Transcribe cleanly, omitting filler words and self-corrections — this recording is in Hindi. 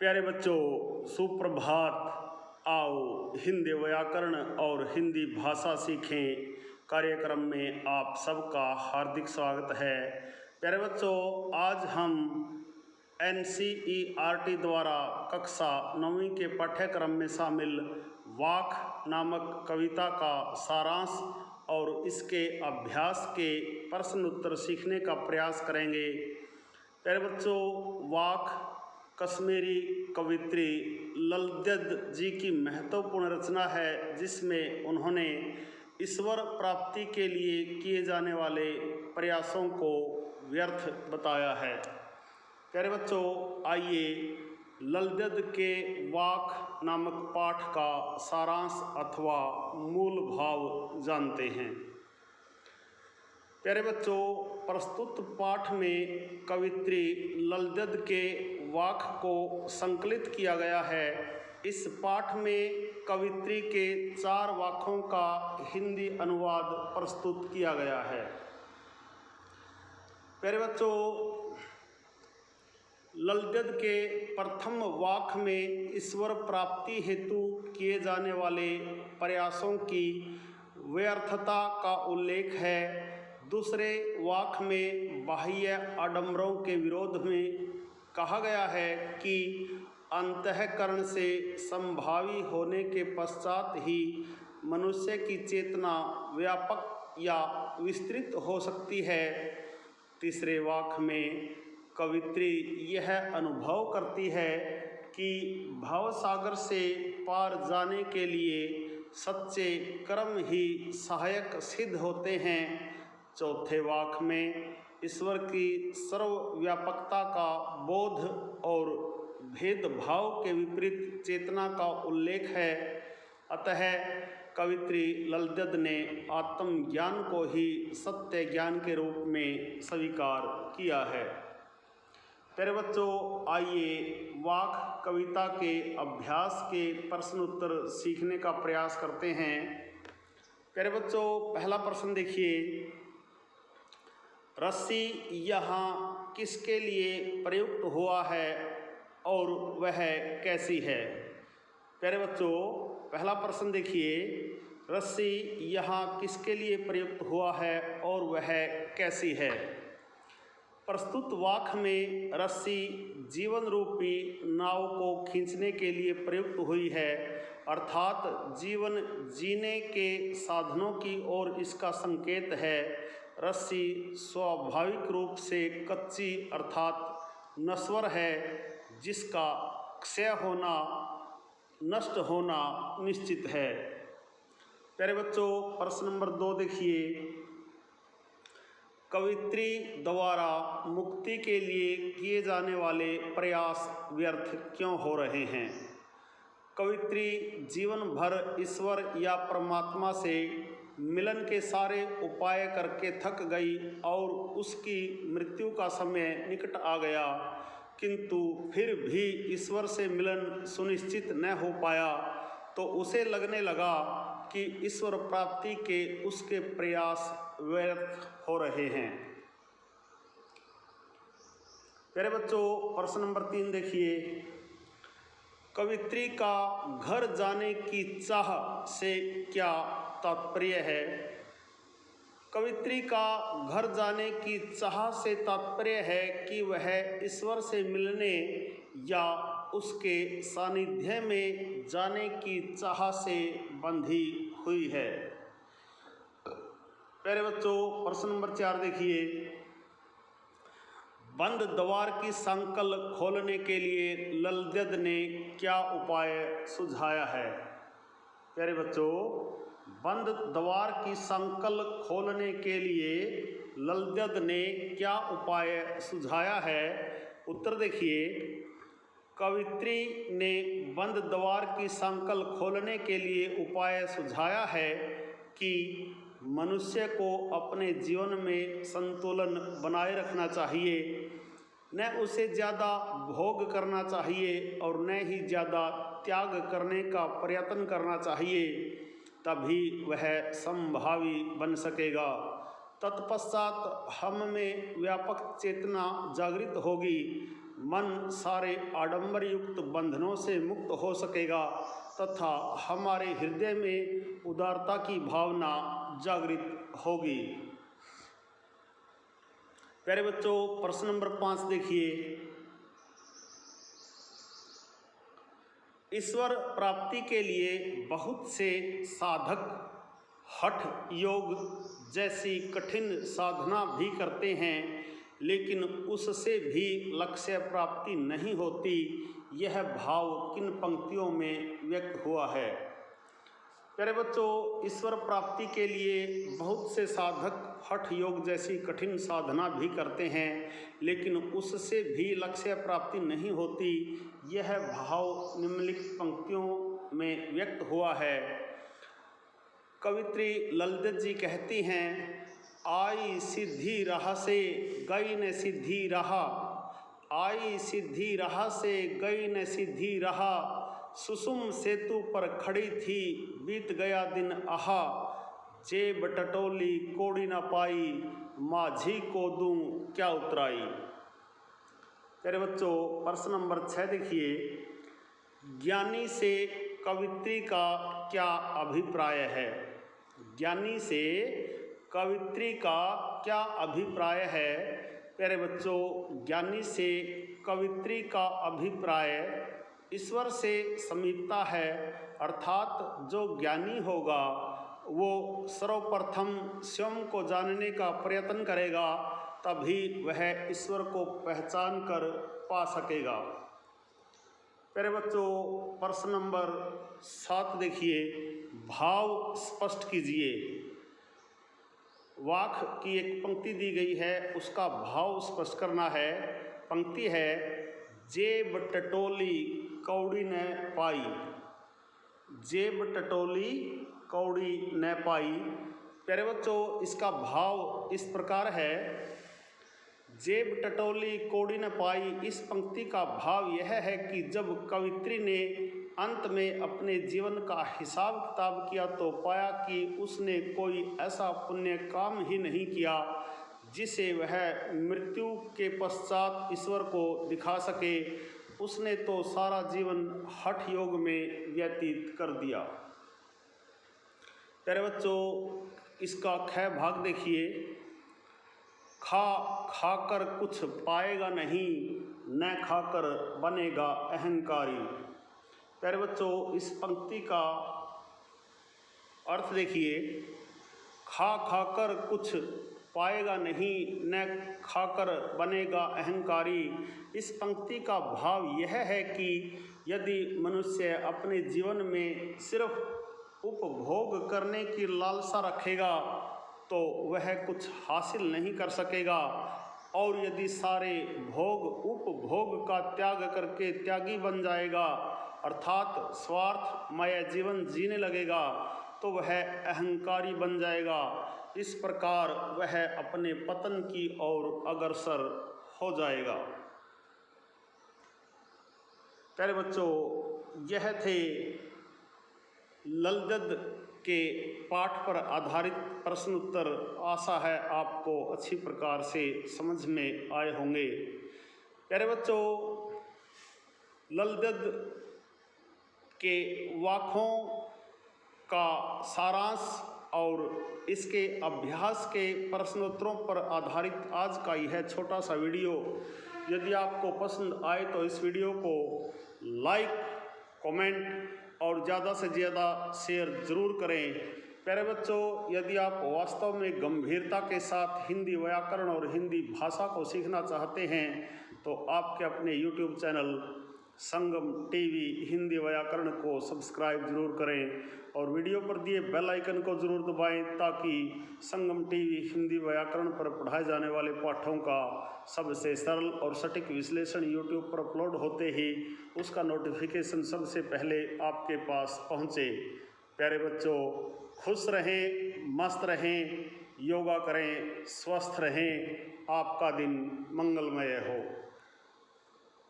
प्यारे बच्चों, सुप्रभात। आओ हिंदी व्याकरण और हिंदी भाषा सीखें कार्यक्रम में आप सबका हार्दिक स्वागत है। प्यारे बच्चों, आज हम NCERT द्वारा कक्षा 9वीं के पाठ्यक्रम में शामिल वाक नामक कविता का सारांश और इसके अभ्यास के प्रश्न उत्तर सीखने का प्रयास करेंगे। प्यारे बच्चों, वाक कश्मीरी कवित्री ललद्यद जी की महत्वपूर्ण रचना है, जिसमें उन्होंने ईश्वर प्राप्ति के लिए किए जाने वाले प्रयासों को व्यर्थ बताया है। प्यारे बच्चों, आइए ललद्यद के वाक नामक पाठ का सारांश अथवा मूल भाव जानते हैं। प्यारे बच्चों, प्रस्तुत पाठ में कवित्री ललद्यद के वाक को संकलित किया गया है। इस पाठ में कवित्री के 4 वाकों का हिंदी अनुवाद प्रस्तुत किया गया है। प्यारे बच्चों, ललद्यद के प्रथम वाक में ईश्वर प्राप्ति हेतु किए जाने वाले प्रयासों की व्यर्थता का उल्लेख है। दूसरे वाक में बाह्य आडंबरों के विरोध में कहा गया है कि अंतःकरण से संभावी होने के पश्चात ही मनुष्य की चेतना व्यापक या विस्तृत हो सकती है। तीसरे वाक में कवित्री यह अनुभव करती है कि भवसागर से पार जाने के लिए सच्चे कर्म ही सहायक सिद्ध होते हैं। चौथे वाक में ईश्वर की सर्वव्यापकता का बोध और भेदभाव के विपरीत चेतना का उल्लेख है। अतः कवित्री ललद्यद ने आत्मज्ञान को ही सत्य ज्ञान के रूप में स्वीकार किया है। प्यारे बच्चों, आइए वाक कविता के अभ्यास के प्रश्न उत्तर सीखने का प्रयास करते हैं। प्यारे बच्चों, पहला प्रश्न देखिए, रस्सी यहाँ किसके लिए प्रयुक्त हुआ है और वह कैसी है? प्यारे बच्चों, पहला प्रश्न देखिए, रस्सी यहाँ किसके लिए प्रयुक्त हुआ है और वह कैसी है? प्रस्तुत वाक में रस्सी जीवन रूपी नाव को खींचने के लिए प्रयुक्त हुई है, अर्थात जीवन जीने के साधनों की ओर इसका संकेत है। रस्सी स्वाभाविक रूप से कच्ची अर्थात नश्वर है, जिसका क्षय होना, नष्ट होना निश्चित है। प्यारे बच्चों, प्रश्न नंबर 2 देखिए, कवित्री द्वारा मुक्ति के लिए किए जाने वाले प्रयास व्यर्थ क्यों हो रहे हैं? कवित्री जीवन भर ईश्वर या परमात्मा से मिलन के सारे उपाय करके थक गई और उसकी मृत्यु का समय निकट आ गया, किंतु फिर भी ईश्वर से मिलन सुनिश्चित न हो पाया, तो उसे लगने लगा कि ईश्वर प्राप्ति के उसके प्रयास व्यर्थ हो रहे हैं। प्यारे बच्चों, प्रश्न नंबर 3 देखिए, कवित्री का घर जाने की चाह से क्या तात्पर्य है? कवित्री का घर जाने की चाह से तात्पर्य है कि वह ईश्वर से मिलने या उसके सानिध्य में जाने की चाह से बंधी हुई है। प्यारे बच्चों, प्रश्न नंबर 4 देखिए, बंद द्वार की संकल खोलने के लिए ललद्यद ने क्या उपाय सुझाया है? प्यारे बच्चों, बंद द्वार की संकल खोलने के लिए ललद्यद ने क्या उपाय सुझाया है? उत्तर देखिए, कवित्री ने बंद द्वार की संकल खोलने के लिए उपाय सुझाया है कि मनुष्य को अपने जीवन में संतुलन बनाए रखना चाहिए, न उसे ज़्यादा भोग करना चाहिए और न ही ज़्यादा त्याग करने का प्रयत्न करना चाहिए, तभी वह संभावी बन सकेगा। तत्पश्चात हम में व्यापक चेतना जागृत होगी, मन सारे आडंबर युक्त बंधनों से मुक्त हो सकेगा तथा हमारे हृदय में उदारता की भावना जागृत होगी। प्यारे बच्चों, प्रश्न नंबर 5 देखिए। ईश्वर प्राप्ति के लिए बहुत से साधक हठ योग जैसी कठिन साधना भी करते हैं, लेकिन उससे भी लक्ष्य प्राप्ति नहीं होती। यह भाव किन पंक्तियों में व्यक्त हुआ है? प्यारे बच्चों, ईश्वर प्राप्ति के लिए बहुत से साधक हठ योग जैसी कठिन साधना भी करते हैं, लेकिन उससे भी लक्ष्य प्राप्ति नहीं होती। यह भाव निम्नलिखित पंक्तियों में व्यक्त हुआ है। कवित्री ललित जी कहती हैं, आई सिद्धि राह से गई न सिद्धि राह, आई सिद्धि राह से गई न सिद्धि राह, सुषुम सेतु पर खड़ी थी बीत गया दिन आहा, जेब टटोली कोड़ी न पाई, माझी को दूं क्या उतराई। प्यारे बच्चों, प्रश्न नंबर 6 देखिए। ज्ञानी से कवित्री का क्या अभिप्राय है? ज्ञानी से कवित्री का क्या अभिप्राय है? प्यारे बच्चों, ज्ञानी से कवित्री का अभिप्राय ईश्वर से समीपता है, अर्थात जो ज्ञानी होगा वो सर्वप्रथम स्वयं को जानने का प्रयत्न करेगा, तभी वह ईश्वर को पहचान कर पा सकेगा। प्यारे बच्चों, प्रश्न नंबर 7 देखिए। भाव स्पष्ट कीजिए। वाक्य की एक पंक्ति दी गई है, उसका भाव स्पष्ट करना है। पंक्ति है, जेब टटोली कौड़ी न पाई, जेब टटोली कौड़ी न पाई। प्यारे बच्चों, इसका भाव इस प्रकार है, जेब टटोली कौड़ी न पाई। इस पंक्ति का भाव यह है कि जब कवित्री ने अंत में अपने जीवन का हिसाब किताब किया तो पाया कि उसने कोई ऐसा पुण्य काम ही नहीं किया जिसे वह मृत्यु के पश्चात ईश्वर को दिखा सके। उसने तो सारा जीवन हठ योग में व्यतीत कर दिया। प्यारे बच्चों, इसका ख भाग देखिए। खाकर कुछ पाएगा नहीं, न खाकर बनेगा अहंकारी। प्यारे बच्चों, इस पंक्ति का अर्थ देखिए। खाकर कुछ पाएगा नहीं, न खाकर बनेगा अहंकारी। इस पंक्ति का भाव यह है कि यदि मनुष्य अपने जीवन में सिर्फ उपभोग करने की लालसा रखेगा तो वह कुछ हासिल नहीं कर सकेगा, और यदि सारे भोग उपभोग का त्याग करके त्यागी बन जाएगा, अर्थात स्वार्थमय जीवन जीने लगेगा, तो वह अहंकारी बन जाएगा। इस प्रकार वह अपने पतन की ओर अग्रसर हो जाएगा। प्यारे बच्चों, यह थे ललगद के पाठ पर आधारित प्रश्न उत्तर। आशा है आपको अच्छी प्रकार से समझ में आए होंगे। प्यारे बच्चों, ललगद के वाक्यों का सारांश और इसके अभ्यास के प्रश्नोत्तरों पर आधारित आज का यह छोटा सा वीडियो यदि आपको पसंद आए तो इस वीडियो को लाइक, कमेंट और ज़्यादा से ज़्यादा शेयर ज़रूर करें। प्यारे बच्चों, यदि आप वास्तव में गंभीरता के साथ हिंदी व्याकरण और हिंदी भाषा को सीखना चाहते हैं तो आपके अपने YouTube चैनल संगम टीवी हिंदी व्याकरण को सब्सक्राइब जरूर करें और वीडियो पर दिए बेल आइकन को ज़रूर दबाएं, ताकि संगम टीवी हिंदी व्याकरण पर पढ़ाए जाने वाले पाठों का सबसे सरल और सटीक विश्लेषण यूट्यूब पर अपलोड होते ही उसका नोटिफिकेशन सबसे पहले आपके पास पहुंचे। प्यारे बच्चों, खुश रहें, मस्त रहें, योगा करें, स्वस्थ रहें। आपका दिन मंगलमय हो।